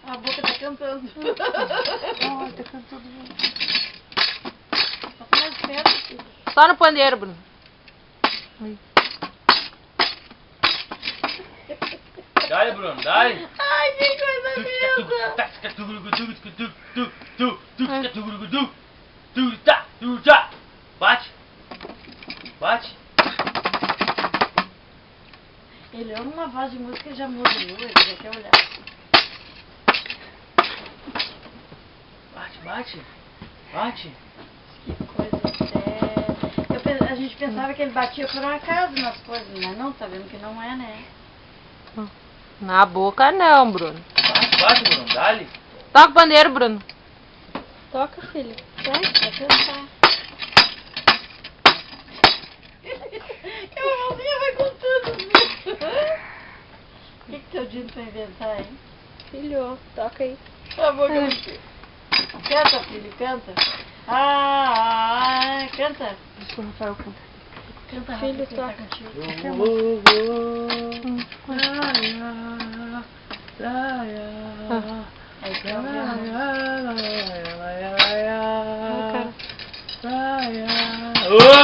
A boca tá cantando. Ai, tá cantando. Tá mais perto, filho. Só no pandeiro, Bruno. Dai, Bruno, dai. Ai, que coisa linda. Bate. Bate. Ele ouve uma voz de música e já muda, viu? Ele já quer olhar. Bate, bate. Bate. Que coisa séria. A gente pensava que ele batia por um acaso nas coisas, mas não, tá vendo que não é, né? Na boca não, Bruno. Bate, bate, Bruno, dá-lhe. Toca o pandeiro, Bruno. Toca, filho. Vai cantar. Que a mãozinha vai com tudo. O que teu Dino vai inventar, hein? Filho, toca aí. Tá bom, canta, filho, canta. Ah, canta. Deixa o Rafael cantar. Canta, Filho, Rafa, toca. tá contigo. Aí, calma, Cara. Opa!